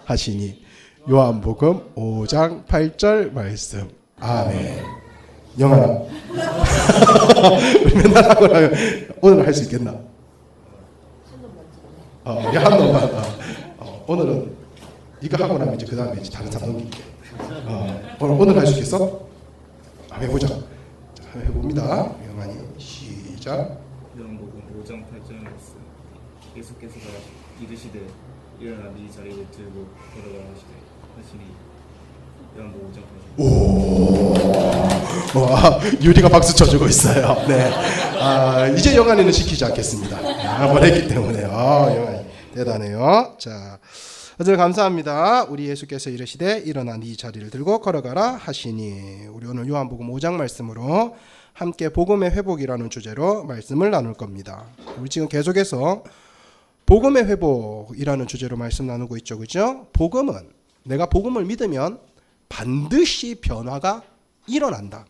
하시니. 요한복음 5장 8절 말씀. 아멘. 영아나 우리 맨날 하고 나면 오늘 할 수 있겠나? 이게 한 번만. 오늘은 네가 하고 나면 이제 그 다음에 이제 다른 사람 넘길게. 오늘 할 수 있겠어? 해보자. 자, 해봅니다. 영아니 시작. 요한복음 5장 8절 말씀. 예수께서가 이르시되 일어나 네 자리를 들고 걸어가라 하시니. 요한복음 5장 8절. 오, 와, 유리가 박수 쳐주고 있어요. 네, 이제 영아니는 시키지 않겠습니다. 한번 했기 때문에. 영아니 대단해요. 자, 아들 감사합니다. 우리 예수께서 이르시되 일어나 네 자리를 들고 걸어가라 하시니. 우리 오늘 요한복음 5장 말씀으로 함께 복음의 회복이라는 주제로 말씀을 나눌 겁니다. 우리 지금 계속해서 복음의 회복이라는 주제로 말씀 나누고 있죠, 그죠? 복음은 내가 복음을 믿으면 반드시 변화가 일어난다.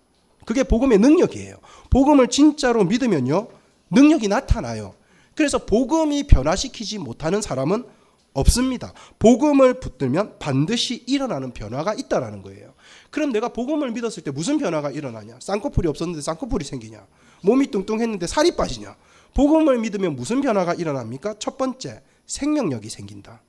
그게 복음의 능력이에요. 복음을 진짜로 믿으면요, 능력이 나타나요. 그래서 복음이 변화시키지 못하는 사람은 없습니다. 복음을 붙들면 반드시 일어나는 변화가 있다라는 거예요. 그럼 내가 복음을 믿었을 때 무슨 변화가 일어나냐? 쌍꺼풀이 없었는데 쌍꺼풀이 생기냐? 몸이 뚱뚱했는데 살이 빠지냐? 복음을 믿으면 무슨 변화가 일어납니까? 첫 번째, 생명력이 생긴다.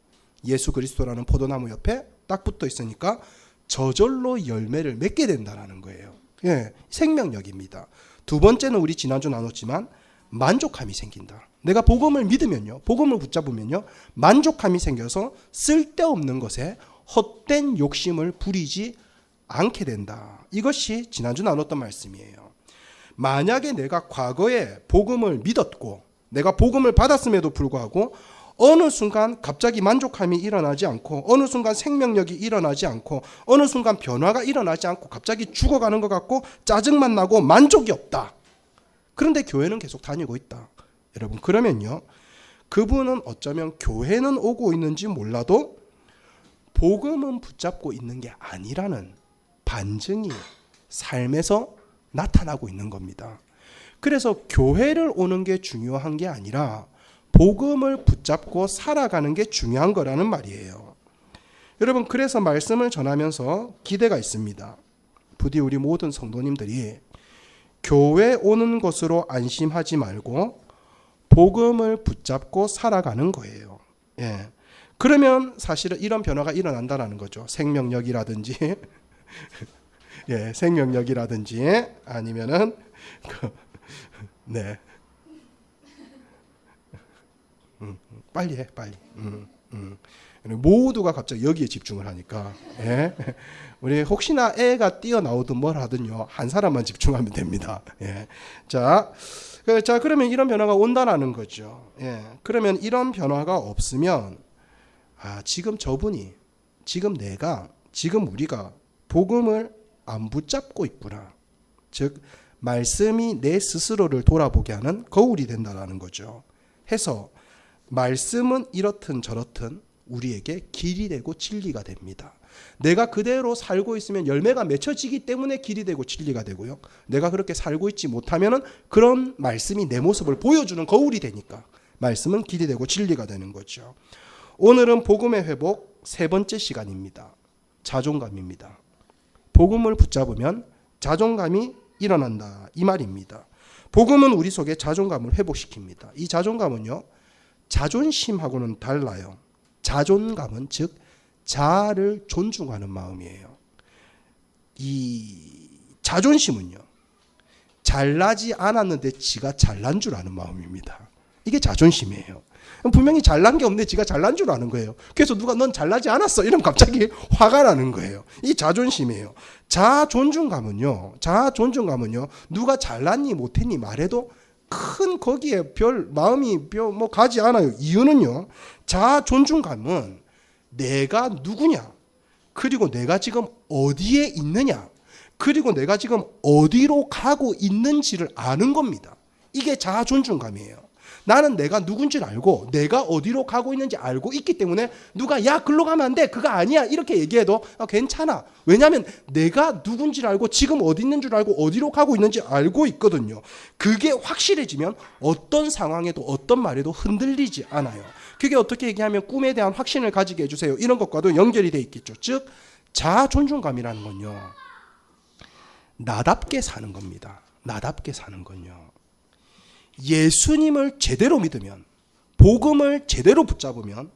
예수 그리스도라는 포도나무 옆에 딱 붙어 있으니까 저절로 열매를 맺게 된다는 거예요. 예, 생명력입니다. 두 번째는 우리 지난주 나눴지만 만족함이 생긴다. 내가 복음을 믿으면요, 복음을 붙잡으면요, 만족함이 생겨서 쓸데없는 것에 헛된 욕심을 부리지 않게 된다. 이것이 지난주 나눴던 말씀이에요. 만약에 내가 과거에 복음을 믿었고 내가 복음을 받았음에도 불구하고 어느 순간 갑자기 만족함이 일어나지 않고 어느 순간 생명력이 일어나지 않고 어느 순간 변화가 일어나지 않고 갑자기 죽어가는 것 같고 짜증만 나고 만족이 없다. 그런데 교회는 계속 다니고 있다. 여러분, 그러면요, 그분은 어쩌면 교회는 오고 있는지 몰라도 복음은 붙잡고 있는 게 아니라는 반증이 삶에서 나타나고 있는 겁니다. 그래서 교회를 오는 게 중요한 게 아니라 복음을 붙잡고 살아가는 게 중요한 거라는 말이에요. 여러분, 그래서 말씀을 전하면서 기대가 있습니다. 부디 우리 모든 성도님들이 교회 오는 것으로 안심하지 말고 복음을 붙잡고 살아가는 거예요. 예. 그러면 사실은 이런 변화가 일어난다는 거죠. 생명력이라든지 예, 생명력이라든지 아니면은 네. 빨리 해, 빨리. 모두가 갑자기 여기에 집중을 하니까. 예. 우리 혹시나 애가 뛰어나오든 뭘 하든요, 한 사람만 집중하면 됩니다. 예. 자, 그러면 이런 변화가 온다라는 거죠. 예. 그러면 이런 변화가 없으면, 지금 저분이, 지금 내가, 지금 우리가 복음을 안 붙잡고 있구나. 즉, 말씀이 내 스스로를 돌아보게 하는 거울이 된다라는 거죠. 해서 말씀은 이렇든 저렇든 우리에게 길이 되고 진리가 됩니다. 내가 그대로 살고 있으면 열매가 맺혀지기 때문에 길이 되고 진리가 되고요. 내가 그렇게 살고 있지 못하면은 그런 말씀이 내 모습을 보여주는 거울이 되니까 말씀은 길이 되고 진리가 되는 거죠. 오늘은 복음의 회복 세 번째 시간입니다. 자존감입니다. 복음을 붙잡으면 자존감이 일어난다, 이 말입니다. 복음은 우리 속에 자존감을 회복시킵니다. 이 자존감은요, 자존심하고는 달라요. 자존감은 즉 자아를 존중하는 마음이에요. 이 자존심은요, 잘나지 않았는데 지가 잘난 줄 아는 마음입니다. 이게 자존심이에요. 분명히 잘난 게 없는데 지가 잘난 줄 아는 거예요. 그래서 누가 넌 잘나지 않았어 이러면 갑자기 화가 나는 거예요. 이 자존심이에요. 자아 존중감은요, 누가 잘났니 못했니 말해도 큰 거기에 별 마음이 뭐 가지 않아요. 이유는요, 자아 존중감은 내가 누구냐, 그리고 내가 지금 어디에 있느냐, 그리고 내가 지금 어디로 가고 있는지를 아는 겁니다. 이게 자아 존중감이에요. 나는 내가 누군지를 알고 내가 어디로 가고 있는지 알고 있기 때문에 누가 야 글로 가면 안 돼, 그거 아니야 이렇게 얘기해도 괜찮아. 왜냐하면 내가 누군지를 알고 지금 어디 있는 줄 알고 어디로 가고 있는지 알고 있거든요. 그게 확실해지면 어떤 상황에도 어떤 말에도 흔들리지 않아요. 그게 어떻게 얘기하면 꿈에 대한 확신을 가지게 해주세요, 이런 것과도 연결이 돼 있겠죠. 즉 자아 존중감이라는 건요, 나답게 사는 겁니다. 나답게 사는 건요, 예수님을 제대로 믿으면, 복음을 제대로 붙잡으면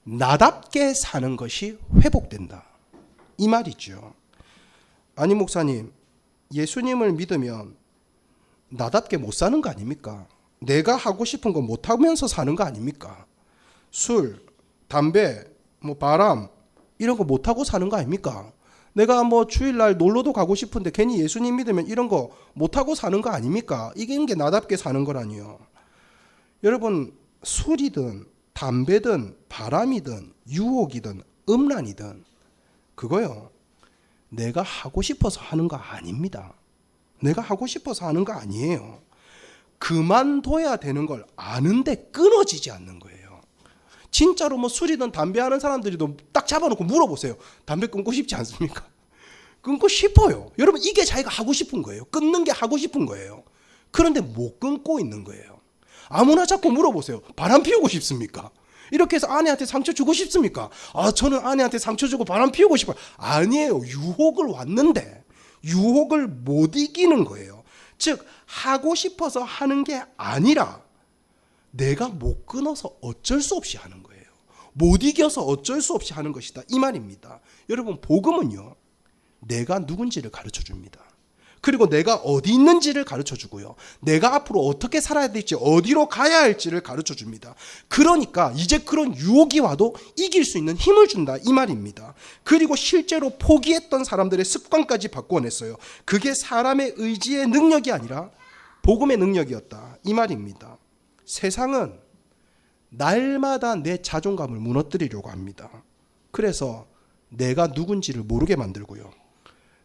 나답게 사는 것이 회복된다, 이 말이죠. 아니 목사님, 예수님을 믿으면 나답게 못 사는 거 아닙니까? 내가 하고 싶은 거 못하면서 사는 거 아닙니까? 술, 담배, 바람 이런 거 못하고 사는 거 아닙니까? 내가 주일날 놀러도 가고 싶은데 괜히 예수님 믿으면 이런 거 못하고 사는 거 아닙니까? 이게 나답게 사는 거라니요. 여러분, 술이든 담배든 바람이든 유혹이든 음란이든 그거요, 내가 하고 싶어서 하는 거 아닙니다. 내가 하고 싶어서 하는 거 아니에요. 그만둬야 되는 걸 아는데 끊어지지 않는 거예요. 진짜로 술이든 담배 하는 사람들이도 딱 잡아놓고 물어보세요. 담배 끊고 싶지 않습니까? 끊고 싶어요. 여러분, 이게 자기가 하고 싶은 거예요. 끊는 게 하고 싶은 거예요. 그런데 못 끊고 있는 거예요. 아무나 자꾸 물어보세요. 바람 피우고 싶습니까? 이렇게 해서 아내한테 상처 주고 싶습니까? 저는 아내한테 상처 주고 바람 피우고 싶어요. 아니에요. 유혹을 왔는데 유혹을 못 이기는 거예요. 즉 하고 싶어서 하는 게 아니라 내가 못 끊어서 어쩔 수 없이 하는 거예요. 못 이겨서 어쩔 수 없이 하는 것이다, 이 말입니다. 여러분, 복음은요, 내가 누군지를 가르쳐 줍니다. 그리고 내가 어디 있는지를 가르쳐 주고요, 내가 앞으로 어떻게 살아야 될지, 어디로 가야 할지를 가르쳐 줍니다. 그러니까 이제 그런 유혹이 와도 이길 수 있는 힘을 준다, 이 말입니다. 그리고 실제로 포기했던 사람들의 습관까지 바꾸어냈어요. 그게 사람의 의지의 능력이 아니라 복음의 능력이었다, 이 말입니다. 세상은 날마다 내 자존감을 무너뜨리려고 합니다. 그래서 내가 누군지를 모르게 만들고요,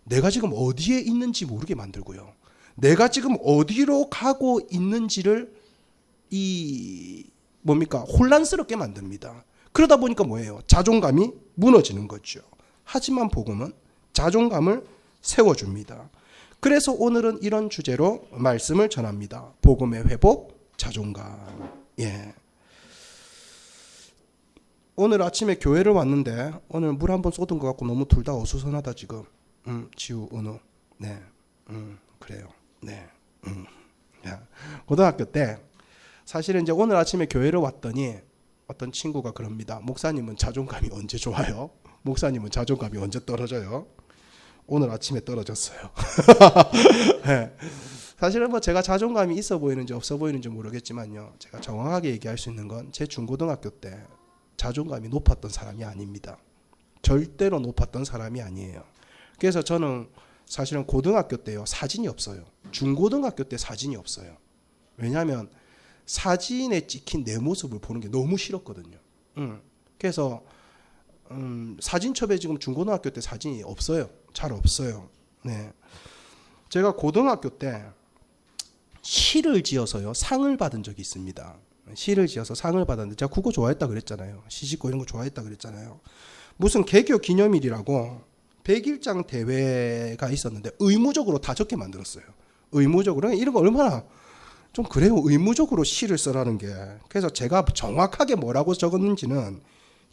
내가 지금 어디에 있는지 모르게 만들고요, 내가 지금 어디로 가고 있는지를 혼란스럽게 만듭니다. 그러다 보니까 뭐예요? 자존감이 무너지는 거죠. 하지만 복음은 자존감을 세워줍니다. 그래서 오늘은 이런 주제로 말씀을 전합니다. 복음의 회복, 자존감. 예. 오늘 아침에 교회를 왔는데 오늘 물 한번 쏟은 것 같고 너무 둘 다 어수선하다 지금. 지우, 은우. 네. 그래요. 네. 고등학교 때 사실은 이제 오늘 아침에 교회를 왔더니 어떤 친구가 그럽니다. 목사님은 자존감이 언제 좋아요? 목사님은 자존감이 언제 떨어져요? 오늘 아침에 떨어졌어요. 네. 사실은 제가 자존감이 있어 보이는지 없어 보이는지 모르겠지만요, 제가 정확하게 얘기할 수 있는 건 제 중고등학교 때 자존감이 높았던 사람이 아닙니다. 절대로 높았던 사람이 아니에요. 그래서 저는 사실은 고등학교 때요, 사진이 없어요. 중고등학교 때 사진이 없어요. 왜냐하면 사진에 찍힌 내 모습을 보는 게 너무 싫었거든요. 그래서 사진첩에 지금 중고등학교 때 사진이 없어요. 잘 없어요. 네. 제가 고등학교 때 시를 지어서요, 상을 받은 적이 있습니다. 시를 지어서 상을 받았는데, 제가 국어 좋아했다 그랬잖아요. 시 짓고 이런 거 좋아했다 그랬잖아요. 무슨 개교 기념일이라고 100일장 대회가 있었는데 의무적으로 다 적게 만들었어요. 의무적으로. 이런 거 얼마나 좀 그래요, 의무적으로 시를 써라는 게. 그래서 제가 정확하게 뭐라고 적었는지는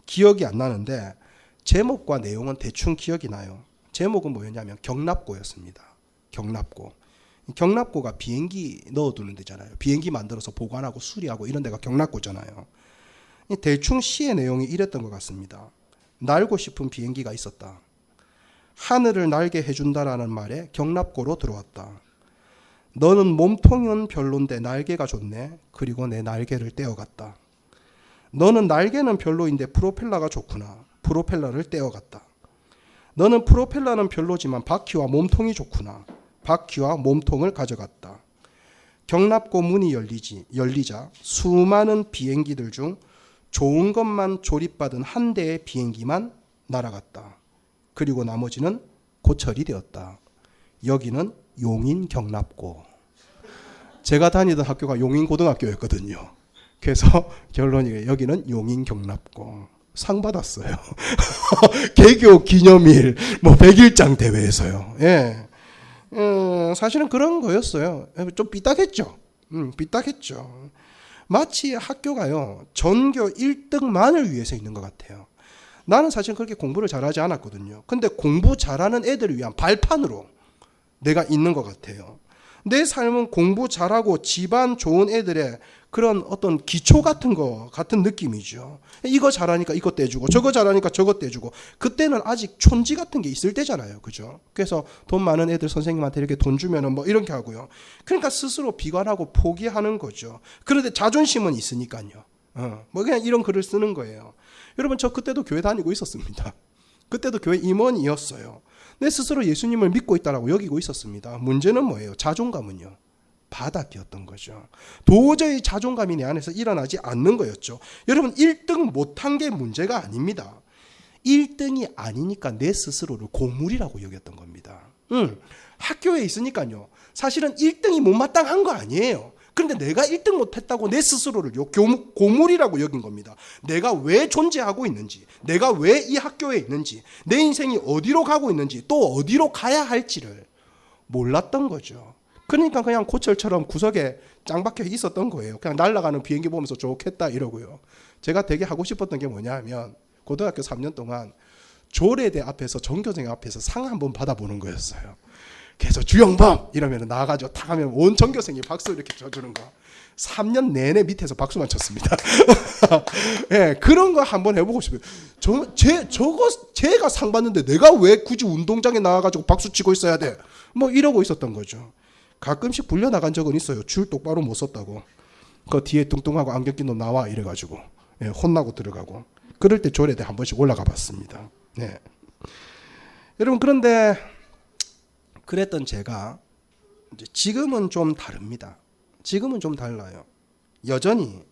기억이 안 나는데 제목과 내용은 대충 기억이 나요. 제목은 뭐였냐면 경납고였습니다. 경납고. 경납고가 비행기 넣어두는 데잖아요. 비행기 만들어서 보관하고 수리하고 이런 데가 경납고잖아요. 대충 시의 내용이 이랬던 것 같습니다. 날고 싶은 비행기가 있었다. 하늘을 날게 해준다라는 말에 경납고로 들어왔다. 너는 몸통은 별론데 날개가 좋네. 그리고 내 날개를 떼어갔다. 너는 날개는 별로인데 프로펠러가 좋구나. 프로펠러를 떼어갔다. 너는 프로펠러는 별로지만 바퀴와 몸통이 좋구나. 바퀴와 몸통을 가져갔다. 경납고 문이 열리자 수많은 비행기들 중 좋은 것만 조립받은 한 대의 비행기만 날아갔다. 그리고 나머지는 고철이 되었다. 여기는 용인 경납고. 제가 다니던 학교가 용인 고등학교였거든요. 그래서 결론이 여기는 용인경납고 상 받았어요. 개교 기념일 100일장 대회에서요. 예. 사실은 그런 거였어요. 좀 삐딱했죠. 삐딱했죠. 마치 학교가요, 전교 1등만을 위해서 있는 것 같아요. 나는 사실 그렇게 공부를 잘하지 않았거든요. 근데 공부 잘하는 애들을 위한 발판으로 내가 있는 것 같아요. 내 삶은 공부 잘하고 집안 좋은 애들의 그런 어떤 기초 같은 느낌이죠. 이거 잘하니까 이거 떼주고 저거 잘하니까 저거 떼주고, 그때는 아직 촌지 같은 게 있을 때잖아요. 그죠? 그래서 돈 많은 애들 선생님한테 이렇게 돈 주면은 이렇게 하고요. 그러니까 스스로 비관하고 포기하는 거죠. 그런데 자존심은 있으니까요. 그냥 이런 글을 쓰는 거예요. 여러분, 저 그때도 교회 다니고 있었습니다. 그때도 교회 임원이었어요. 내 스스로 예수님을 믿고 있다라고 여기고 있었습니다. 문제는 뭐예요? 자존감은요, 바닥이었던 거죠. 도저히 자존감이 내 안에서 일어나지 않는 거였죠. 여러분, 1등 못한 게 문제가 아닙니다. 1등이 아니니까 내 스스로를 고물이라고 여겼던 겁니다. 학교에 있으니까요, 사실은 1등이 못마땅한 거 아니에요. 그런데 내가 1등 못했다고 내 스스로를 고물이라고 여긴 겁니다. 내가 왜 존재하고 있는지, 내가 왜 이 학교에 있는지, 내 인생이 어디로 가고 있는지, 또 어디로 가야 할지를 몰랐던 거죠. 그러니까 그냥 고철처럼 구석에 짱박혀 있었던 거예요. 그냥 날아가는 비행기 보면서 좋겠다 이러고요. 제가 되게 하고 싶었던 게 뭐냐 하면, 고등학교 3년 동안 조례대 앞에서 전교생 앞에서 상 한번 받아보는 거였어요. 그래서 주영범 이러면 나가가지고 탁 하면 온 전교생이 박수 이렇게 쳐주는 거. 3년 내내 밑에서 박수만 쳤습니다. 예, 그런 거 한번 해보고 싶어요. 제가 상 받는데 내가 왜 굳이 운동장에 나와가지고 박수 치고 있어야 돼? 이러고 있었던 거죠. 가끔씩 불려 나간 적은 있어요. 줄 똑바로 못 썼다고. 그 뒤에 뚱뚱하고 안경 낀 놈 나와 이래가지고, 예, 혼나고 들어가고. 그럴 때 조례대 한 번씩 올라가 봤습니다. 네. 여러분, 그런데 그랬던 제가 이제 지금은 좀 다릅니다. 지금은 좀 달라요. 여전히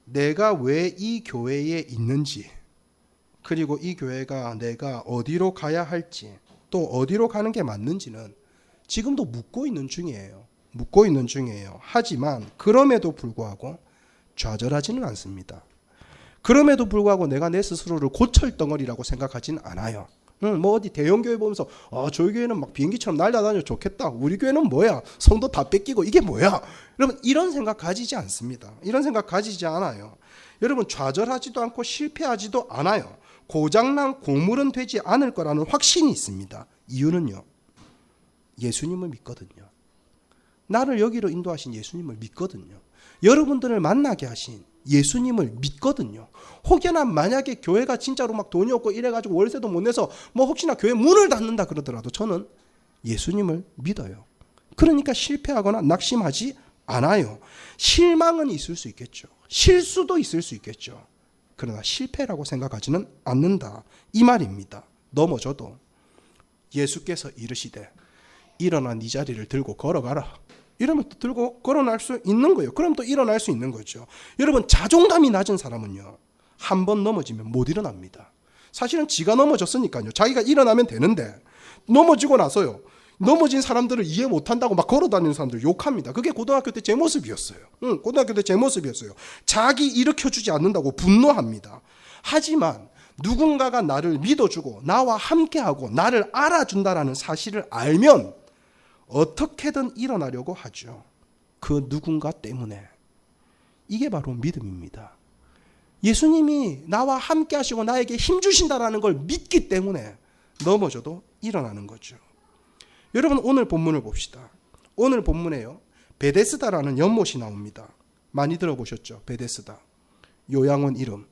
내가 왜 이 교회에 있는지, 그리고 이 교회가 내가 어디로 가야 할지, 또 어디로 가는 게 맞는지는 지금도 묻고 있는 중이에요. 하지만 그럼에도 불구하고 좌절하지는 않습니다. 그럼에도 불구하고 내가 내 스스로를 고철덩어리라고 생각하지는 않아요. 어디 대형교회 보면서 저희 교회는 막 비행기처럼 날아다녀 좋겠다. 우리 교회는 뭐야? 성도 다 뺏기고 이게 뭐야? 여러분, 이런 생각 가지지 않습니다. 이런 생각 가지지 않아요. 여러분, 좌절하지도 않고 실패하지도 않아요. 고장난 고물은 되지 않을 거라는 확신이 있습니다. 이유는요, 예수님을 믿거든요. 나를 여기로 인도하신 예수님을 믿거든요. 여러분들을 만나게 하신 예수님을 믿거든요. 혹여나 만약에 교회가 진짜로 막 돈이 없고 이래가지고 월세도 못 내서 혹시나 교회 문을 닫는다 그러더라도 저는 예수님을 믿어요. 그러니까 실패하거나 낙심하지 않아요. 실망은 있을 수 있겠죠. 실수도 있을 수 있겠죠. 그러나 실패라고 생각하지는 않는다, 이 말입니다. 넘어져도 예수께서 이르시되 일어나 네 자리를 들고 걸어가라, 이러면 또 들고 걸어날 수 있는 거예요. 그럼 또 일어날 수 있는 거죠. 여러분, 자존감이 낮은 사람은요, 한 번 넘어지면 못 일어납니다. 사실은 지가 넘어졌으니까요, 자기가 일어나면 되는데, 넘어지고 나서요, 넘어진 사람들을 이해 못한다고 막 걸어다니는 사람들 욕합니다. 그게 고등학교 때 제 모습이었어요. 고등학교 때 제 모습이었어요. 자기 일으켜주지 않는다고 분노합니다. 하지만 누군가가 나를 믿어주고 나와 함께하고 나를 알아준다라는 사실을 알면 어떻게든 일어나려고 하죠. 그 누군가 때문에. 이게 바로 믿음입니다. 예수님이 나와 함께 하시고 나에게 힘 주신다라는 걸 믿기 때문에 넘어져도 일어나는 거죠. 여러분, 오늘 본문을 봅시다. 오늘 본문에요, 베데스다라는 연못이 나옵니다. 많이 들어보셨죠? 베데스다. 요양원 이름.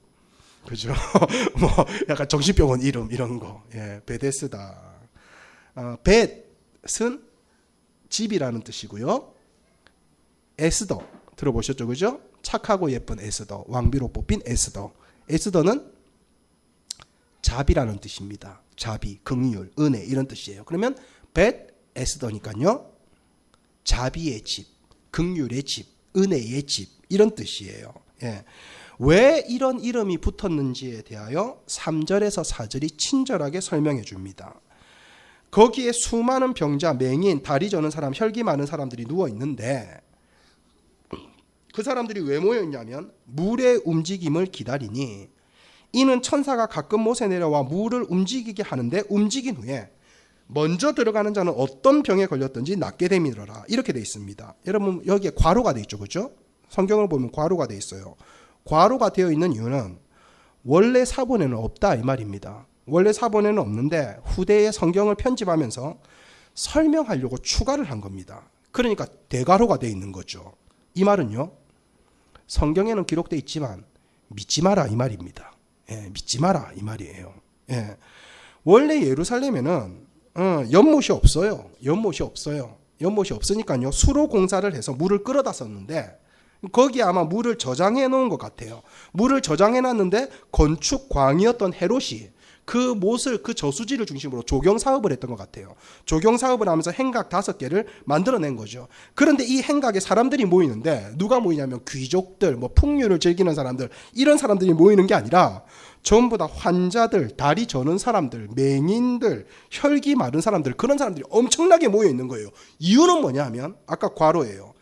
그죠? 약간 정신병원 이름 이런 거. 예, 베데스다. 벳은 집이라는 뜻이고요. 에스더 들어보셨죠? 그죠? 착하고 예쁜 에스더, 왕비로 뽑힌 에스더. 에스더는 자비라는 뜻입니다. 자비, 긍휼, 은혜 이런 뜻이에요. 그러면 벳 에스더니까요, 자비의 집, 긍휼의 집, 은혜의 집 이런 뜻이에요. 예. 왜 이런 이름이 붙었는지에 대하여 3절에서 4절이 친절하게 설명해 줍니다. 거기에 수많은 병자, 맹인, 다리 저는 사람, 혈기 많은 사람들이 누워 있는데 그 사람들이 왜 모였냐면 물의 움직임을 기다리니 이는 천사가 가끔 못에 내려와 물을 움직이게 하는데 움직인 후에 먼저 들어가는 자는 어떤 병에 걸렸든지 낫게 됨이더라. 이렇게 돼 있습니다. 여러분 여기에 괄호가 돼 있죠. 그렇죠? 성경을 보면 괄호가 돼 있어요. 괄호가 되어 있는 이유는 원래 사본에는 없다 이 말입니다. 원래 사본에는 없는데 후대에 성경을 편집하면서 설명하려고 추가를 한 겁니다. 그러니까 대괄호가 되어 있는 거죠. 이 말은요. 성경에는 기록되어 있지만 믿지 마라 이 말입니다. 예, 믿지 마라 이 말이에요. 예. 원래 예루살렘에는 연못이 없어요. 연못이 없어요. 연못이 없으니까요. 수로 공사를 해서 물을 끌어다 썼는데 거기 아마 물을 저장해 놓은 것 같아요. 물을 저장해 놨는데 건축광이었던 헤롯이 그 못을 그 저수지를 중심으로 조경 사업을 했던 것 같아요. 조경 사업을 하면서 행각 5개를 만들어낸 거죠. 그런데 이 행각에 사람들이 모이는데 누가 모이냐면 귀족들, 뭐 풍류를 즐기는 사람들 이런 사람들이 모이는 게 아니라 전부 다 환자들, 다리 저는 사람들, 맹인들, 혈기 마른 사람들 그런 사람들이 엄청나게 모여 있는 거예요. 이유는 뭐냐면 아까 괄호예요.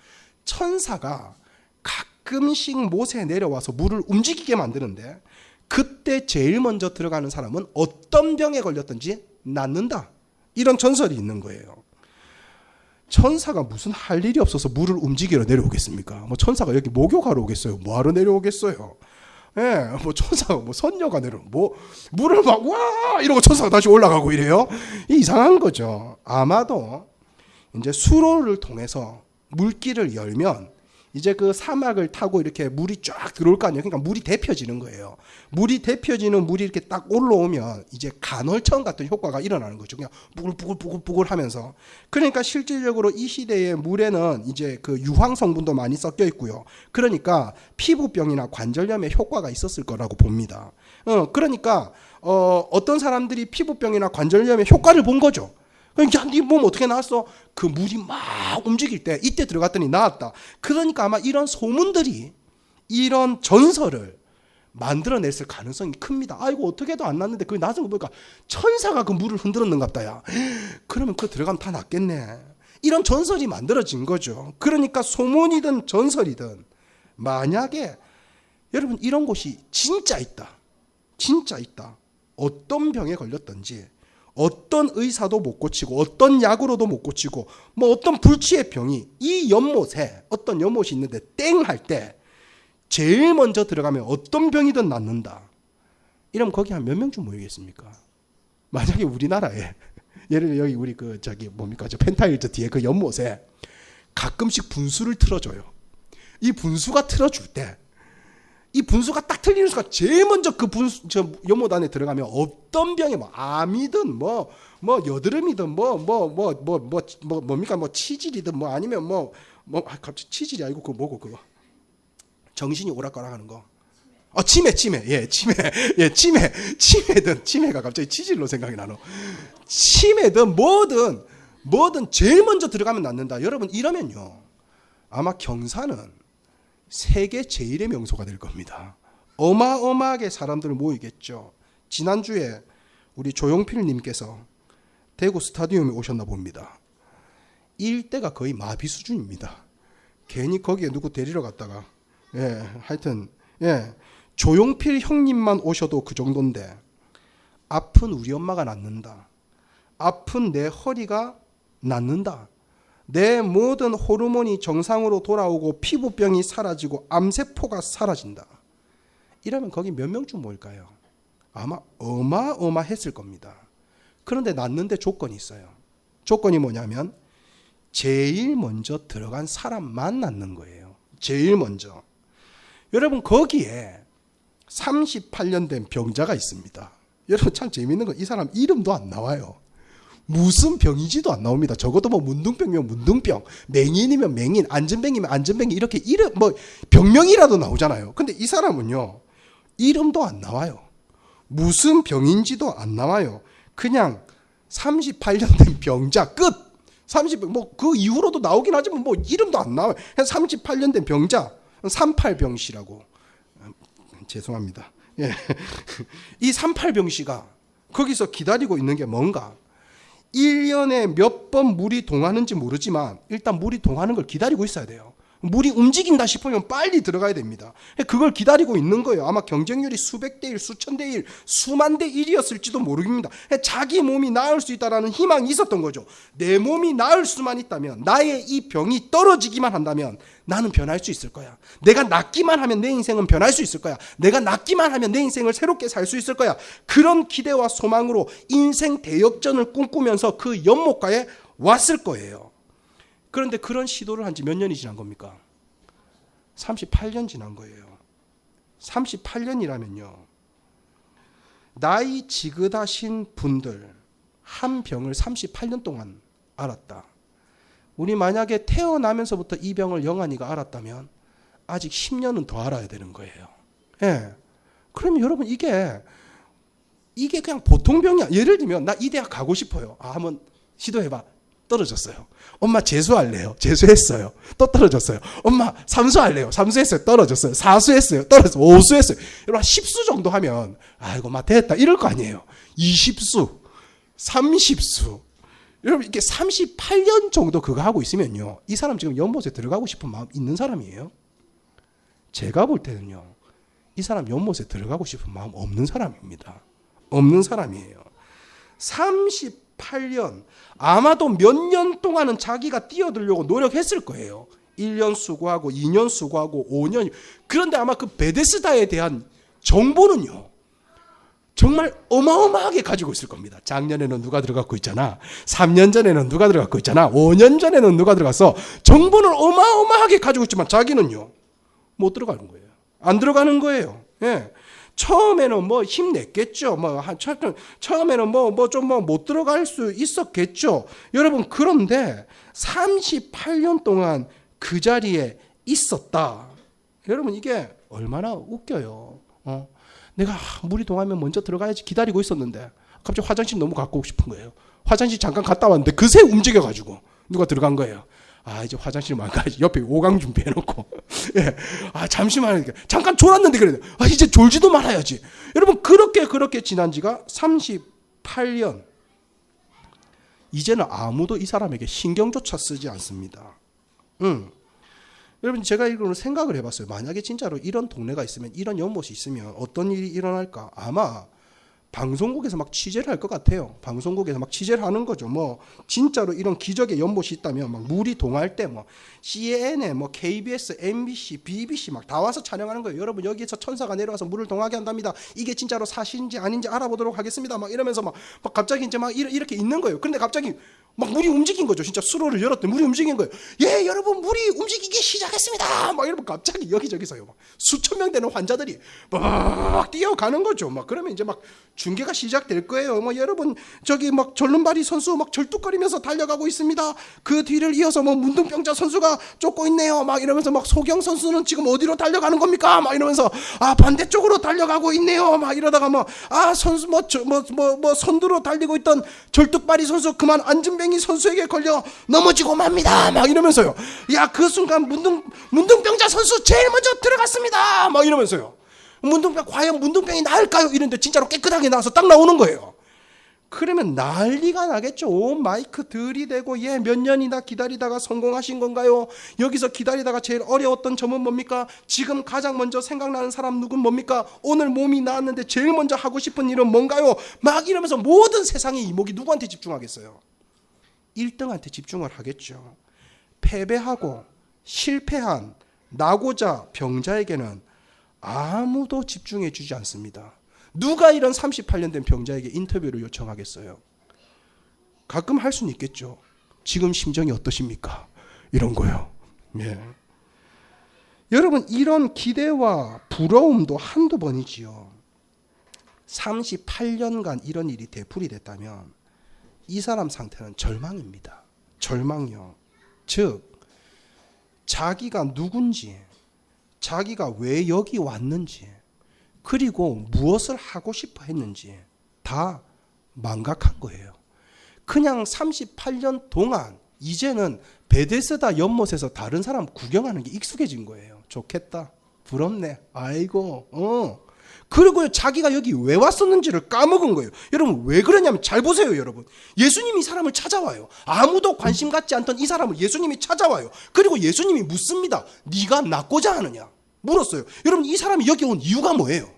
천사가 가끔씩 못에 내려와서 물을 움직이게 만드는데 그때 제일 먼저 들어가는 사람은 어떤 병에 걸렸든지 낫는다. 이런 전설이 있는 거예요. 천사가 무슨 할 일이 없어서 물을 움직이러 내려오겠습니까? 뭐 천사가 여기 목욕하러 오겠어요? 뭐하러 내려오겠어요? 예, 뭐 천사가 뭐 선녀가 뭐 물을 막 와 이러고 천사가 다시 올라가고 이래요. 이상한 거죠. 아마도 이제 수로를 통해서 물길을 열면 이제 그 사막을 타고 이렇게 물이 쫙 들어올 거 아니에요. 그러니까 물이 데펴지는 거예요. 물이 데펴지는 물이 이렇게 딱 올라오면 이제 간헐천 같은 효과가 일어나는 거죠. 그냥 부글부글 하면서. 그러니까 실질적으로 이 시대의 물에는 이제 그 유황 성분도 많이 섞여 있고요. 그러니까 피부병이나 관절염에 효과가 있었을 거라고 봅니다. 그러니까 어떤 사람들이 피부병이나 관절염에 효과를 본 거죠. 야, 네 몸 어떻게 나왔어? 그 물이 막 움직일 때 이때 들어갔더니 나았다. 그러니까 아마 이런 소문들이 이런 전설을 만들어냈을 가능성이 큽니다. 아이고 어떻게 해도 안 났는데 그 나중에 보니까 천사가 그 물을 흔들었는갑다야. 그러면 그 들어가면 다 낫겠네. 이런 전설이 만들어진 거죠. 그러니까 소문이든 전설이든 만약에 여러분 이런 곳이 진짜 있다. 진짜 있다. 어떤 병에 걸렸든지 어떤 의사도 못 고치고 어떤 약으로도 못 고치고 뭐 어떤 불치의 병이 이 연못에 어떤 연못이 있는데 땡 할 때 제일 먼저 들어가면 어떤 병이든 낫는다. 이러면 거기 한 몇 명쯤 모이겠습니까? 만약에 우리나라에 예를 들어 여기 우리 그 저기 뭡니까 저 펜타일즈 뒤에 그 연못에 가끔씩 분수를 틀어줘요. 이 분수가 틀어줄 때 이 분수가 딱 틀리는 순간 제일 먼저 그 분수 저 연못 안에 들어가면 어떤 병에 뭐 암이든 뭐 여드름이든 뭡니까 뭐 치질이든 뭐 아니면 갑자기 치질이 아니고 그거 뭐고 그거 정신이 오락가락하는 거. 치매든 치매가 갑자기 치질로 생각이 나노. 치매든 뭐든 제일 먼저 들어가면 낫는다. 여러분 이러면요 아마 경사는 세계 제일의 명소가 될 겁니다. 어마어마하게 사람들 모이겠죠. 지난주에 우리 조용필 님께서 대구 스타디움에 오셨나 봅니다. 일대가 거의 마비 수준입니다. 괜히 거기에 누구 데리러 갔다가 하여튼 조용필 형님만 오셔도 그 정도인데 아픈 우리 엄마가 낫는다. 아픈 내 허리가 낫는다. 내 모든 호르몬이 정상으로 돌아오고 피부병이 사라지고 암세포가 사라진다. 이러면 거기 몇 명쯤 모일까요? 아마 어마어마했을 겁니다. 그런데 낫는데 조건이 있어요. 조건이 뭐냐면 제일 먼저 들어간 사람만 낫는 거예요. 제일 먼저. 여러분 거기에 38년 된 병자가 있습니다. 여러분 참 재밌는 건 이 사람 이름도 안 나와요. 무슨 병인지도 안 나옵니다. 적어도 뭐 문둥병이면 문둥병, 맹인이면 맹인, 안전뱅이면 안전뱅이 이렇게 이름 뭐 병명이라도 나오잖아요. 근데 이 사람은요 이름도 안 나와요. 무슨 병인지도 안 나와요. 그냥 38년 된 병자 끝. 30 뭐 그 이후로도 나오긴 하지만 뭐 이름도 안 나와요. 38년 된 병자 38병씨라고. 죄송합니다. 예. 이 38병씨가 거기서 기다리고 있는 게 뭔가? 1년에 몇 번 물이 동하는지 모르지만 일단 물이 동하는 걸 기다리고 있어야 돼요. 물이 움직인다 싶으면 빨리 들어가야 됩니다. 그걸 기다리고 있는 거예요. 아마 경쟁률이 수백 대 1, 수천 대 1, 수만 대 1이었을지도 모릅니다. 자기 몸이 나을 수 있다는 희망이 있었던 거죠. 내 몸이 나을 수만 있다면, 나의 이 병이 떨어지기만 한다면 나는 변할 수 있을 거야. 내가 낫기만 하면 내 인생은 변할 수 있을 거야. 내가 낫기만 하면 내 인생을 새롭게 살 수 있을 거야. 그런 기대와 소망으로 인생 대역전을 꿈꾸면서 그 연못가에 왔을 거예요. 그런데 그런 시도를 한 지 몇 년이 지난 겁니까? 38년 지난 거예요. 38년이라면요. 나이 지긋하신 분들 한 병을 38년 동안 알았다. 우리 만약에 태어나면서부터 이 병을 영환이가 알았다면 아직 10년은 더 알아야 되는 거예요. 예. 그러면 여러분 이게 그냥 보통 병이야. 예를 들면 나 이 대학 가고 싶어요. 한번 시도해봐. 떨어졌어요. 엄마 재수할래요. 재수했어요. 또 떨어졌어요. 엄마 삼수할래요. 삼수했어요. 떨어졌어요. 사수했어요. 떨어졌어요. 오수했어요. 여러분 10수 정도 하면 아이고 막 됐다 이럴 거 아니에요. 20수, 30수. 여러분 이렇게 38년 정도 그거 하고 있으면요. 이 사람 지금 연못에 들어가고 싶은 마음 있는 사람이에요? 제가 볼 때는요. 이 사람 연못에 들어가고 싶은 마음 없는 사람입니다. 없는 사람이에요. 38년 아마도 몇 년 동안은 자기가 뛰어들려고 노력했을 거예요. 1년 수고하고 2년 수고하고 5년. 그런데 아마 그 베데스다에 대한 정보는요. 정말 어마어마하게 가지고 있을 겁니다. 작년에는 누가 들어갔고 있잖아. 3년 전에는 누가 들어갔고 있잖아. 5년 전에는 누가 들어가서 정보는 어마어마하게 가지고 있지만 자기는요. 못 들어가는 거예요. 안 들어가는 거예요. 예. 처음에는 뭐 힘냈겠죠. 처음에는 좀 못 들어갈 수 있었겠죠. 여러분, 그런데 38년 동안 그 자리에 있었다. 여러분, 이게 얼마나 웃겨요. 내가 물이 동하면 먼저 들어가야지 기다리고 있었는데 갑자기 화장실 너무 갖고 오고 싶은 거예요. 화장실 잠깐 갔다 왔는데 그새 움직여가지고 누가 들어간 거예요. 이제 화장실 만 가야지. 옆에 오강 준비해놓고. 예. 잠시만. 잠깐 졸았는데 그래. 이제 졸지도 말아야지. 여러분, 그렇게 지난 지가 38년. 이제는 아무도 이 사람에게 신경조차 쓰지 않습니다. 여러분, 제가 이걸 생각을 해봤어요. 만약에 진짜로 이런 동네가 있으면, 이런 연못이 있으면 어떤 일이 일어날까? 아마 방송국에서 막 취재를 할 것 같아요. 방송국에서 막 취재를 하는 거죠. 진짜로 이런 기적의 연못이 있다면 막 물이 동할 때 CNN, KBS, MBC, BBC 막 다 와서 촬영하는 거예요. 여러분, 여기에서 천사가 내려와서 물을 동하게 한답니다. 이게 진짜로 사실인지 아닌지 알아보도록 하겠습니다. 막 이러면서 막 갑자기 이제 막 이렇게 있는 거예요. 그런데 갑자기 막 물이 움직인 거죠. 진짜 수로를 열었더니 물이 움직인 거예요. 예, 여러분, 물이 움직이기 시작했습니다. 막 이러면 갑자기 여기저기서요. 막 수천 명 되는 환자들이 막 뛰어가는 거죠. 막 그러면 이제 막 중계가 시작될 거예요. 여러분, 저기 막 절름발이 선수 막 절뚝거리면서 달려가고 있습니다. 그 뒤를 이어서 문둥병자 선수가 쫓고 있네요. 막 이러면서 막 소경 선수는 지금 어디로 달려가는 겁니까? 막 이러면서 반대쪽으로 달려가고 있네요. 막 이러다가 선수 선두로 달리고 있던 절뚝발이 선수 그만 안전뱅이 선수에게 걸려 넘어지고 맙니다. 막 이러면서요. 야, 그 순간 문둥병자 선수 제일 먼저 들어갔습니다. 막 이러면서요. 과연 문둥병이 나을까요? 이런데 진짜로 깨끗하게 나와서 딱 나오는 거예요. 그러면 난리가 나겠죠. 온 마이크 들이대고 몇 년이나 기다리다가 성공하신 건가요? 여기서 기다리다가 제일 어려웠던 점은 뭡니까? 지금 가장 먼저 생각나는 사람 누군 뭡니까? 오늘 몸이 나았는데 제일 먼저 하고 싶은 일은 뭔가요? 막 이러면서 모든 세상의 이목이 누구한테 집중하겠어요? 1등한테 집중을 하겠죠. 패배하고 실패한 나고자 병자에게는 아무도 집중해 주지 않습니다. 누가 이런 38년 된 병자에게 인터뷰를 요청하겠어요? 가끔 할 수는 있겠죠. 지금 심정이 어떠십니까? 이런 거요. 예. 여러분, 이런 기대와 부러움도 한두 번이지요. 38년간 이런 일이 되풀이 됐다면 이 사람 상태는 절망입니다. 절망이요. 즉, 자기가 누군지, 자기가 왜 여기 왔는지, 그리고 무엇을 하고 싶어 했는지 다 망각한 거예요. 그냥 38년 동안 이제는 베데스다 연못에서 다른 사람 구경하는 게 익숙해진 거예요. 좋겠다. 부럽네. 아이고. 그리고 자기가 여기 왜 왔었는지를 까먹은 거예요. 여러분 왜 그러냐면 잘 보세요. 여러분 예수님이 이 사람을 찾아와요. 아무도 관심 갖지 않던 이 사람을 예수님이 찾아와요. 그리고 예수님이 묻습니다. 네가 낫고자 하느냐 물었어요. 여러분 이 사람이 여기 온 이유가 뭐예요?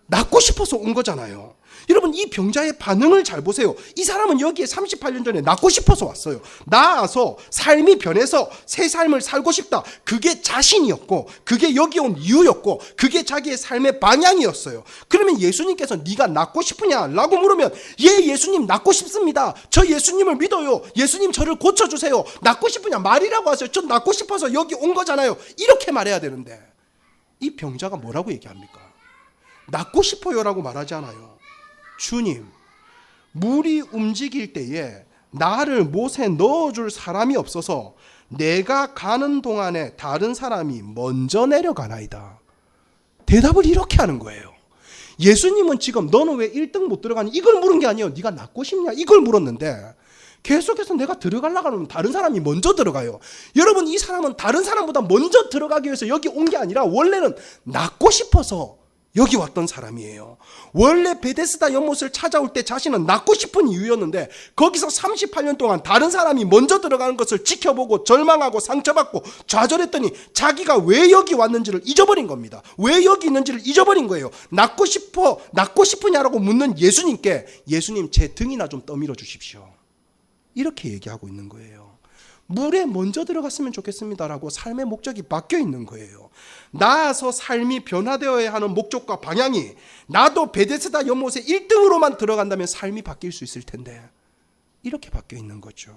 낫고 싶어서 온 거잖아요. 여러분 이 병자의 반응을 잘 보세요. 이 사람은 여기에 38년 전에 낫고 싶어서 왔어요. 나아서 삶이 변해서 새 삶을 살고 싶다. 그게 자신이었고 그게 여기 온 이유였고 그게 자기의 삶의 방향이었어요. 그러면 예수님께서 네가 낫고 싶으냐라고 물으면 예 예수님 낫고 싶습니다. 저 예수님을 믿어요. 예수님 저를 고쳐주세요. 낫고 싶으냐 말이라고 하세요. 저 낫고 싶어서 여기 온 거잖아요. 이렇게 말해야 되는데 이 병자가 뭐라고 얘기합니까? 낫고 싶어요라고 말하지 않아요. 주님, 물이 움직일 때에 나를 못에 넣어줄 사람이 없어서 내가 가는 동안에 다른 사람이 먼저 내려가나이다. 대답을 이렇게 하는 거예요. 예수님은 지금 너는 왜 1등 못 들어가니? 이걸 물은 게 아니에요. 네가 낫고 싶냐? 이걸 물었는데 계속해서 내가 들어가려고 하면 다른 사람이 먼저 들어가요. 여러분 이 사람은 다른 사람보다 먼저 들어가기 위해서 여기 온 게 아니라 원래는 낫고 싶어서 여기 왔던 사람이에요. 원래 베데스다 연못을 찾아올 때 자신은 낫고 싶은 이유였는데 거기서 38년 동안 다른 사람이 먼저 들어가는 것을 지켜보고 절망하고 상처받고 좌절했더니 자기가 왜 여기 왔는지를 잊어버린 겁니다. 왜 여기 있는지를 잊어버린 거예요. 낫고 싶으냐라고 묻는 예수님께 예수님 제 등이나 좀 떠밀어 주십시오. 이렇게 얘기하고 있는 거예요. 물에 먼저 들어갔으면 좋겠습니다라고 삶의 목적이 바뀌어 있는 거예요. 나아서 삶이 변화되어야 하는 목적과 방향이 나도 베데스다 연못에 1등으로만 들어간다면 삶이 바뀔 수 있을 텐데 이렇게 바뀌어 있는 거죠.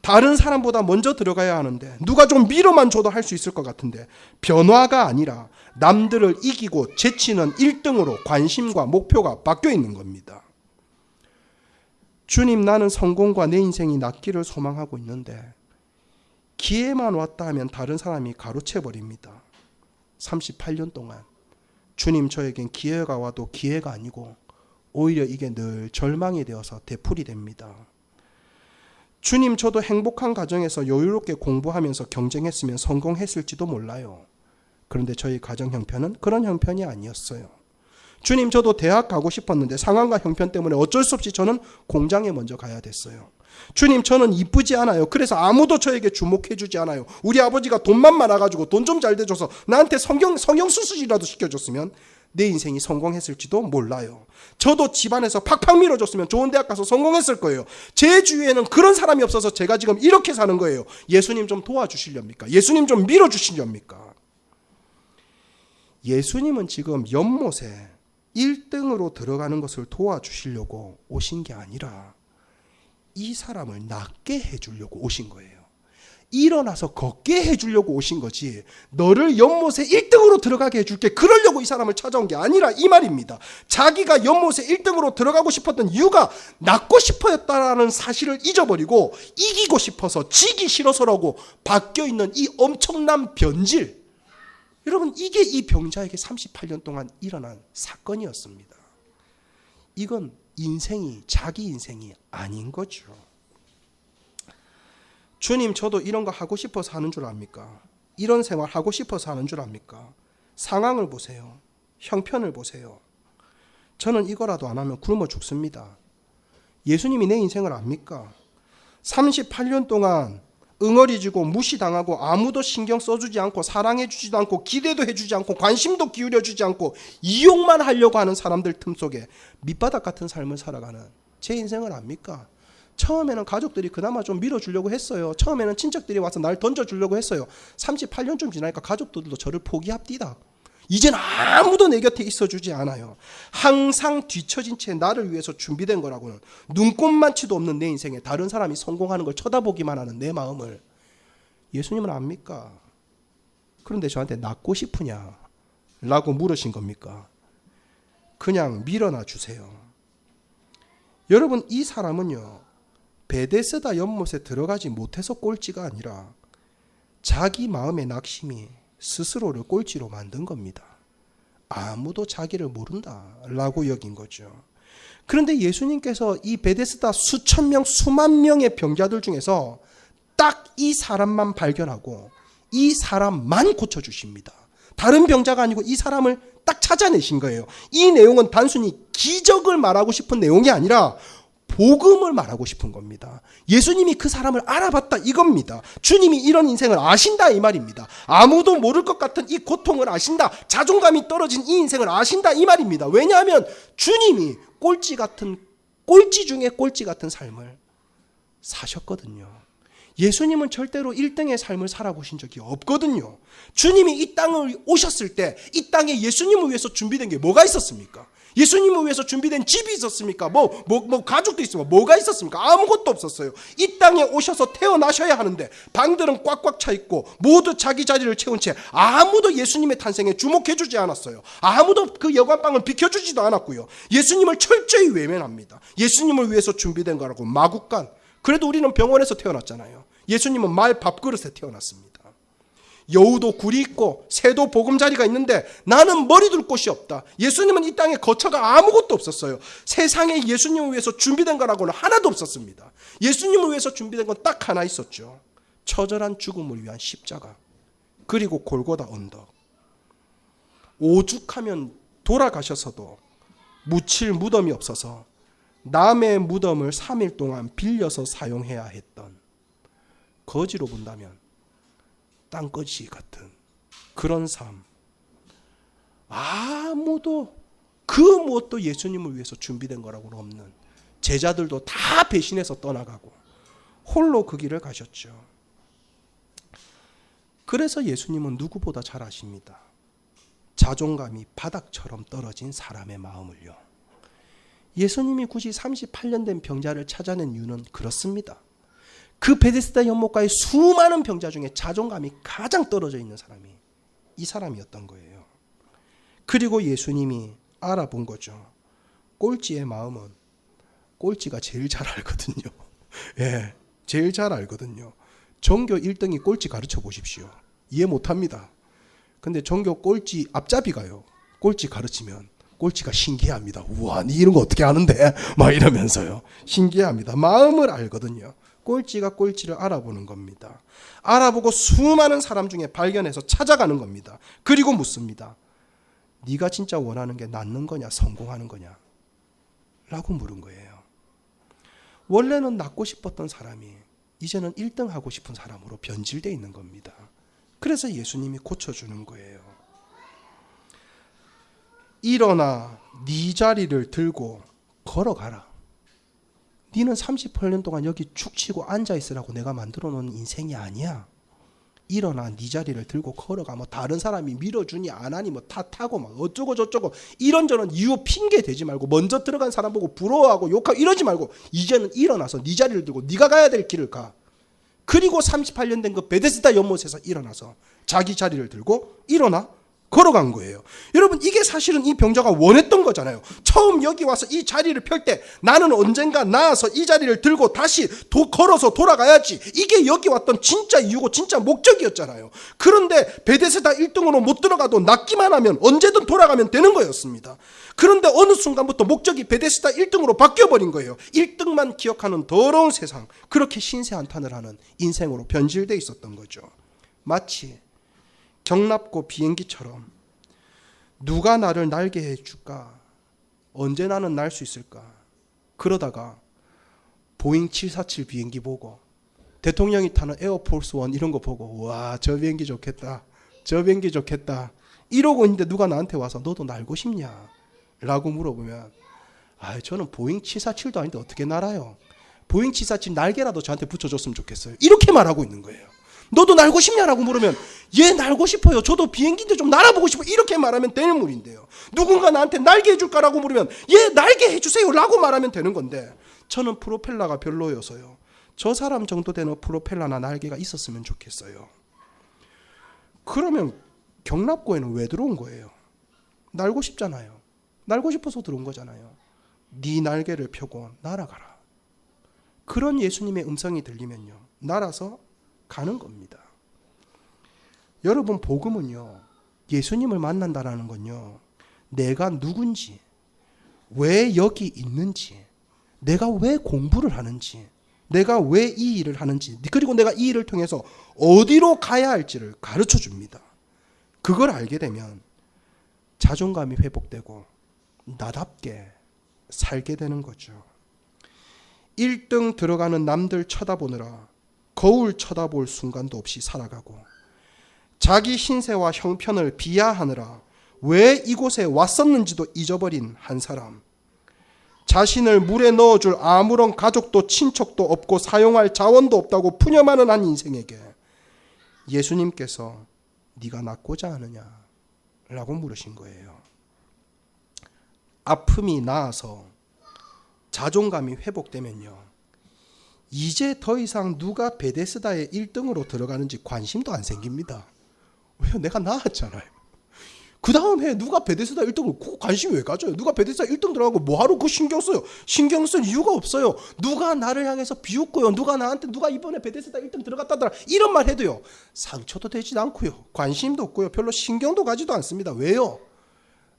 다른 사람보다 먼저 들어가야 하는데 누가 좀 밀어만 줘도 할 수 있을 것 같은데 변화가 아니라 남들을 이기고 제치는 1등으로 관심과 목표가 바뀌어 있는 겁니다. 주님 나는 성공과 내 인생이 낫기를 소망하고 있는데 기회만 왔다 하면 다른 사람이 가로채버립니다. 38년 동안 주님 저에겐 기회가 와도 기회가 아니고 오히려 이게 늘 절망이 되어서 되풀이 됩니다. 주님 저도 행복한 가정에서 여유롭게 공부하면서 경쟁했으면 성공했을지도 몰라요. 그런데 저희 가정 형편은 그런 형편이 아니었어요. 주님 저도 대학 가고 싶었는데 상황과 형편 때문에 어쩔 수 없이 저는 공장에 먼저 가야 됐어요. 주님 저는 이쁘지 않아요. 그래서 아무도 저에게 주목해 주지 않아요. 우리 아버지가 돈만 많아가지고 돈 좀 잘 대줘서 나한테 성형수술이라도 시켜줬으면 내 인생이 성공했을지도 몰라요. 저도 집안에서 팍팍 밀어줬으면 좋은 대학 가서 성공했을 거예요. 제 주위에는 그런 사람이 없어서 제가 지금 이렇게 사는 거예요. 예수님 좀 도와주시렵니까? 예수님 좀 밀어주시렵니까? 예수님은 지금 연못에 1등으로 들어가는 것을 도와주시려고 오신 게 아니라 이 사람을 낫게 해주려고 오신 거예요. 일어나서 걷게 해주려고 오신 거지 너를 연못에 1등으로 들어가게 해줄게 그러려고 이 사람을 찾아온 게 아니라 이 말입니다. 자기가 연못에 1등으로 들어가고 싶었던 이유가 낫고 싶었다라는 사실을 잊어버리고 이기고 싶어서 지기 싫어서라고 바뀌어있는 이 엄청난 변질, 여러분 이게 이 병자에게 38년 동안 일어난 사건이었습니다. 이건 자기 인생이 아닌 거죠. 주님 저도 이런 거 하고 싶어서 하는 줄 압니까? 이런 생활 하고 싶어서 하는 줄 압니까? 상황을 보세요. 형편을 보세요. 저는 이거라도 안 하면 굶어 죽습니다. 예수님이 내 인생을 압니까? 38년 동안 응어리지고 무시당하고 아무도 신경 써주지 않고 사랑해주지도 않고 기대도 해주지 않고 관심도 기울여주지 않고 이용만 하려고 하는 사람들 틈속에 밑바닥 같은 삶을 살아가는 제 인생을 압니까? 처음에는 가족들이 그나마 좀 밀어주려고 했어요. 처음에는 친척들이 와서 날 던져주려고 했어요. 38년쯤 지나니까 가족들도 저를 포기합디다. 이젠 아무도 내 곁에 있어주지 않아요. 항상 뒤처진 채 나를 위해서 준비된 거라고는 눈꼽만치도 없는 내 인생에 다른 사람이 성공하는 걸 쳐다보기만 하는 내 마음을 예수님은 압니까? 그런데 저한테 낫고 싶으냐? 라고 물으신 겁니까? 그냥 밀어놔 주세요. 여러분 이 사람은요 베데스다 연못에 들어가지 못해서 꼴찌가 아니라 자기 마음의 낙심이 스스로를 꼴찌로 만든 겁니다. 아무도 자기를 모른다라고 여긴 거죠. 그런데 예수님께서 이 베데스다 수천 명, 수만 명의 병자들 중에서 딱 이 사람만 발견하고 이 사람만 고쳐주십니다. 다른 병자가 아니고 이 사람을 딱 찾아내신 거예요. 이 내용은 단순히 기적을 말하고 싶은 내용이 아니라 복음을 말하고 싶은 겁니다. 예수님이 그 사람을 알아봤다 이겁니다. 주님이 이런 인생을 아신다 이 말입니다. 아무도 모를 것 같은 이 고통을 아신다. 자존감이 떨어진 이 인생을 아신다 이 말입니다. 왜냐하면 주님이 꼴찌 중에 꼴찌 같은 삶을 사셨거든요. 예수님은 절대로 1등의 삶을 살아보신 적이 없거든요. 주님이 이 땅을 오셨을 때 이 땅에 예수님을 위해서 준비된 게 뭐가 있었습니까? 예수님을 위해서 준비된 집이 있었습니까? 가족도 있습니까? 뭐가 있었습니까? 아무것도 없었어요. 이 땅에 오셔서 태어나셔야 하는데 방들은 꽉꽉 차 있고 모두 자기 자리를 채운 채 아무도 예수님의 탄생에 주목해 주지 않았어요. 아무도 그 여관방을 비켜주지도 않았고요. 예수님을 철저히 외면합니다. 예수님을 위해서 준비된 거라고 마구간. 그래도 우리는 병원에서 태어났잖아요. 예수님은 말 밥그릇에 태어났습니다. 여우도 굴이 있고 새도 보금자리가 있는데 나는 머리 둘 곳이 없다. 예수님은 이 땅에 거처가 아무것도 없었어요. 세상에 예수님을 위해서 준비된 거라고는 하나도 없었습니다. 예수님을 위해서 준비된 건 딱 하나 있었죠. 처절한 죽음을 위한 십자가, 그리고 골고다 언덕. 오죽하면 돌아가셔서도 묻힐 무덤이 없어서 남의 무덤을 3일 동안 빌려서 사용해야 했던, 거지로 본다면 땅거지 같은 그런 삶. 아무도 그 무엇도 예수님을 위해서 준비된 거라고는 없는, 제자들도 다 배신해서 떠나가고 홀로 그 길을 가셨죠. 그래서 예수님은 누구보다 잘 아십니다. 자존감이 바닥처럼 떨어진 사람의 마음을요. 예수님이 굳이 38년 된 병자를 찾아낸 이유는 그렇습니다. 그 베데스다 연못가의 수많은 병자 중에 자존감이 가장 떨어져 있는 사람이 이 사람이었던 거예요. 그리고 예수님이 알아본 거죠. 꼴찌의 마음은 꼴찌가 제일 잘 알거든요. 예, 제일 잘 알거든요. 전교 1등이 꼴찌 가르쳐 보십시오. 이해 못합니다. 근데 전교 꼴찌 앞잡이가요, 꼴찌 가르치면 꼴찌가 신기해합니다. 우와, 니 이런 거 어떻게 아는데? 막 이러면서요. 신기해합니다. 마음을 알거든요. 꼴찌가 꼴찌를 알아보는 겁니다. 알아보고 수많은 사람 중에 발견해서 찾아가는 겁니다. 그리고 묻습니다. 네가 진짜 원하는 게 낫는 거냐, 성공하는 거냐? 라고 물은 거예요. 원래는 낫고 싶었던 사람이 이제는 1등 하고 싶은 사람으로 변질되어 있는 겁니다. 그래서 예수님이 고쳐주는 거예요. 일어나 네 자리를 들고 걸어가라. 니는 38년 동안 여기 축 치고 앉아있으라고 내가 만들어 놓은 인생이 아니야. 일어나 네 자리를 들고 걸어가. 뭐 다른 사람이 밀어주니 안 하니 뭐 탓하고 막 어쩌고 저쩌고 이런저런 이유 핑계 대지 말고, 먼저 들어간 사람 보고 부러워하고 욕하고 이러지 말고, 이제는 일어나서 네 자리를 들고 네가 가야 될 길을 가. 그리고 38년 된 그 베데스다 연못에서 일어나서 자기 자리를 들고 일어나 걸어간 거예요. 여러분, 이게 사실은 이 병자가 원했던 거잖아요. 처음 여기 와서 이 자리를 펼 때 나는 언젠가 나와서 이 자리를 들고 다시 걸어서 돌아가야지. 이게 여기 왔던 진짜 이유고 진짜 목적이었잖아요. 그런데 베데스다 1등으로 못 들어가도 낫기만 하면 언제든 돌아가면 되는 거였습니다. 그런데 어느 순간부터 목적이 베데스다 1등으로 바뀌어버린 거예요. 1등만 기억하는 더러운 세상, 그렇게 신세한탄을 하는 인생으로 변질되어 있었던 거죠. 마치 경납고 비행기처럼 누가 나를 날게 해줄까? 언제 나는 날 수 있을까? 그러다가 보잉 747 비행기 보고, 대통령이 타는 에어포스 원 이런 거 보고, 와, 저 비행기 좋겠다, 저 비행기 좋겠다 이러고 있는데 누가 나한테 와서 너도 날고 싶냐? 라고 물어보면, 저는 보잉 747도 아닌데 어떻게 날아요? 보잉 747 날개라도 저한테 붙여줬으면 좋겠어요. 이렇게 말하고 있는 거예요. 너도 날고 싶냐라고 물으면, 예, 날고 싶어요. 저도 비행기인데 좀 날아보고 싶어요. 이렇게 말하면 되는 물인데요. 누군가 나한테 날개 해줄까라고 물으면, 예, 날개 해주세요 라고 말하면 되는 건데, 저는 프로펠러가 별로여서요, 저 사람 정도 되는 프로펠러나 날개가 있었으면 좋겠어요. 그러면 경납고에는 왜 들어온 거예요? 날고 싶잖아요. 날고 싶어서 들어온 거잖아요. 네 날개를 펴고 날아가라. 그런 예수님의 음성이 들리면요, 날아서 가는 겁니다. 여러분, 복음은요, 예수님을 만난다라는 건요, 내가 누군지, 왜 여기 있는지, 내가 왜 공부를 하는지, 내가 왜 이 일을 하는지, 그리고 내가 이 일을 통해서 어디로 가야 할지를 가르쳐 줍니다. 그걸 알게 되면 자존감이 회복되고 나답게 살게 되는 거죠. 1등 들어가는 남들 쳐다보느라 거울 쳐다볼 순간도 없이 살아가고, 자기 신세와 형편을 비하하느라 왜 이곳에 왔었는지도 잊어버린 한 사람, 자신을 물에 넣어줄 아무런 가족도 친척도 없고 사용할 자원도 없다고 푸념하는 한 인생에게 예수님께서 네가 낫고자 하느냐 라고 물으신 거예요. 아픔이 나아서 자존감이 회복되면요, 이제 더 이상 누가 베데스다의 1등으로 들어가는지 관심도 안 생깁니다. 왜요? 내가 나았잖아요. 그 다음 해 누가 베데스다 1등을 그 관심 왜 가져요? 누가 베데스다 1등 들어가고 뭐하러 그 신경 써요? 신경 쓸 이유가 없어요. 누가 나를 향해서 비웃고요, 누가 나한테 누가 이번에 베데스다 1등 들어갔다더라 이런 말 해도요, 상처도 되지 않고요, 관심도 없고요, 별로 신경도 가지도 않습니다. 왜요?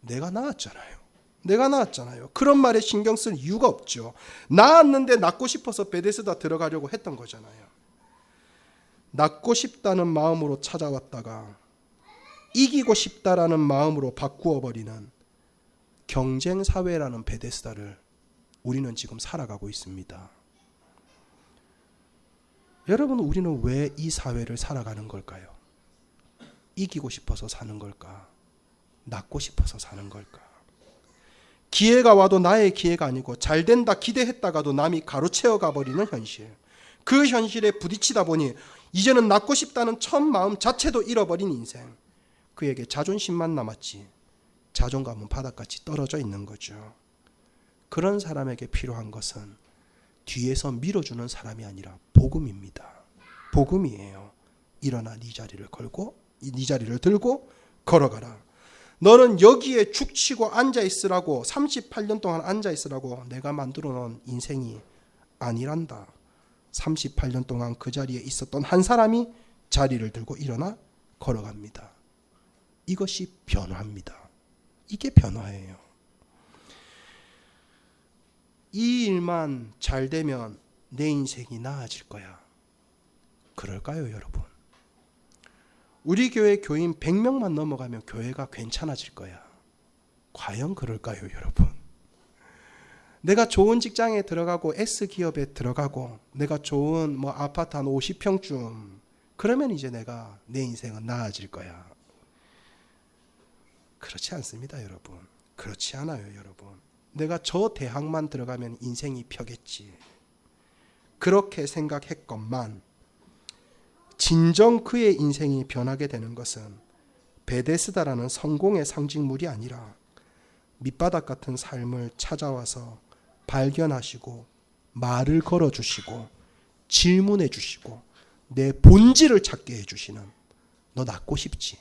내가 나았잖아요. 내가 나았잖아요. 그런 말에 신경 쓸 이유가 없죠. 나았는데 낫고 싶어서 베데스다 들어가려고 했던 거잖아요. 낫고 싶다는 마음으로 찾아왔다가 이기고 싶다라는 마음으로 바꾸어 버리는 경쟁사회라는 베데스다를 우리는 지금 살아가고 있습니다. 여러분, 우리는 왜 이 사회를 살아가는 걸까요? 이기고 싶어서 사는 걸까? 낫고 싶어서 사는 걸까? 기회가 와도 나의 기회가 아니고 잘된다 기대했다가도 남이 가로채어 가버리는 현실, 그 현실에 부딪히다 보니 이제는 낫고 싶다는 첫 마음 자체도 잃어버린 인생, 그에게 자존심만 남았지 자존감은 바닥같이 떨어져 있는 거죠. 그런 사람에게 필요한 것은 뒤에서 밀어주는 사람이 아니라 복음입니다. 복음이에요. 일어나 네 자리를 걸고 네 자리를 들고 걸어가라. 너는 여기에 죽치고 앉아있으라고, 38년 동안 앉아있으라고 내가 만들어 놓은 인생이 아니란다. 38년 동안 그 자리에 있었던 한 사람이 자리를 들고 일어나 걸어갑니다. 이것이 변화입니다. 이게 변화예요. 이 일만 잘 되면 내 인생이 나아질 거야. 그럴까요, 여러분? 우리 교회 교인 100명만 넘어가면 교회가 괜찮아질 거야. 과연 그럴까요, 여러분? 내가 좋은 직장에 들어가고 S기업에 들어가고 내가 좋은 아파트 한 50평쯤, 그러면 이제 내 인생은 나아질 거야. 그렇지 않습니다, 여러분. 그렇지 않아요, 여러분. 내가 저 대학만 들어가면 인생이 펴겠지, 그렇게 생각했건만 진정 그의 인생이 변하게 되는 것은 베데스다라는 성공의 상징물이 아니라 밑바닥 같은 삶을 찾아와서 발견하시고 말을 걸어주시고 질문해 주시고 내 본질을 찾게 해주시는, 너 낫고 싶지?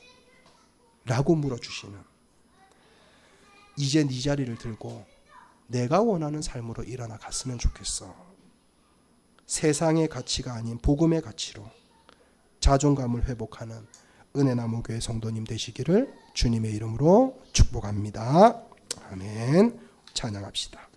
라고 물어주시는, 이제 네 자리를 들고 내가 원하는 삶으로 일어나 갔으면 좋겠어. 세상의 가치가 아닌 복음의 가치로 자존감을 회복하는 은혜나무교회 성도님 되시기를 주님의 이름으로 축복합니다. 아멘. 찬양합시다.